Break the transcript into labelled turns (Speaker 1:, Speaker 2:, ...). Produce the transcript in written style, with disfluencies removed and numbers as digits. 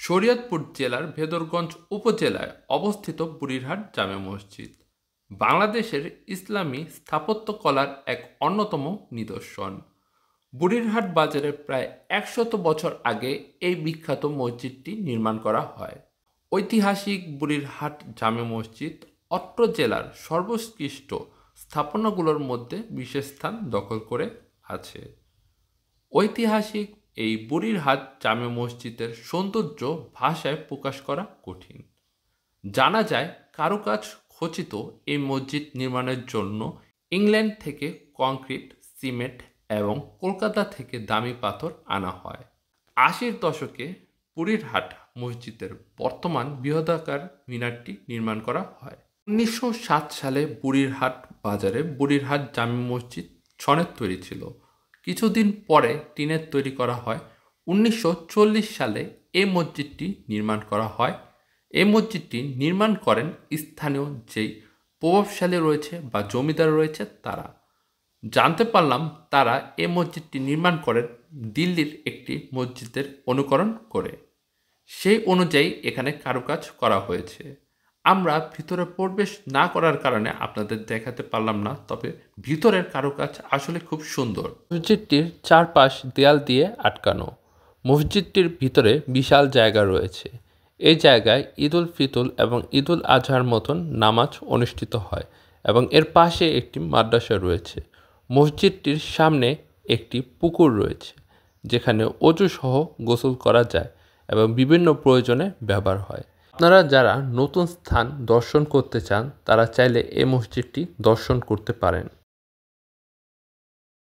Speaker 1: শরীয়তপুর জেলার ভেদরগঞ্জ উপজেলায় অবস্থিত বুড়িরহাট জামে মসজিদ বাংলাদেশের ইসলামী স্থাপত্য কলার এক অন্যতম নিদর্শন। বুড়িরহাট বাজারে প্রায় ১০০ বছর আগে এই বিখ্যাত মসজিদটি নির্মাণ করা হয়। ঐতিহাসিক বুড়িরহাট জামে মসজিদ অত্র জেলার সর্বোৎকৃষ্ট স্থাপনাগুলোর মধ্যে বিশেষ স্থান দখল করে আছে। ঐতিহাসিক এই বুড়িরহাট জামে মসজিদের সৌন্দর্য ভাষায় প্রকাশ করা কঠিন। জানা যায় কারুকাজ খচিত এই মসজিদ নির্মাণের জন্য ইংল্যান্ড থেকে কংক্রিট, সিমেন্ট এবং কলকাতা থেকে দামি পাথর আনা হয়। ৮০-র দশকে বুড়িরহাট মসজিদের বর্তমান বৃহদাকার মিনারটি নির্মাণ করা হয়। ১৯০৭ সালে বুড়িরহাট বাজারে বুড়িরহাট জামে মসজিদ ছনের তৈরি ছিল। কিছুদিন পরে টিনের তৈরি করা হয়। ১৯৪০ সালে এই মসজিদটি নির্মাণ করা হয়। এই মসজিদটি নির্মাণ করেন স্থানীয় যেই প্রভাবশালী রয়েছে বা জমিদার রয়েছে তারা। জানতে পারলাম তারা এই মসজিদটি নির্মাণ করেন দিল্লির একটি মসজিদের অনুকরণ করে। সেই অনুযায়ী এখানে কারুকাজ করা হয়েছে। আমরা ভিতরে প্রবেশ না করার কারণে আপনাদের দেখাতে পারলাম না, তবে ভিতরের কারুকাজ আসলে খুব সুন্দর। মসজিদটির চারপাশ দেয়াল দিয়ে আটকানো। মসজিদটির ভিতরে বিশাল জায়গা রয়েছে। এই জায়গায় ঈদুল ফিতর এবং ঈদুল আজহার মতন নামাজ অনুষ্ঠিত হয় এবং এর পাশে একটি মাদ্রাসা রয়েছে। মসজিদটির সামনে একটি পুকুর রয়েছে যেখানে অজু সহ গোসল করা যায় এবং বিভিন্ন প্রয়োজনে ব্যবহার হয়। আপনারা যারা নতুন স্থান দর্শন করতে চান তারা চাইলে এই মসজিদটি দর্শন করতে পারেন।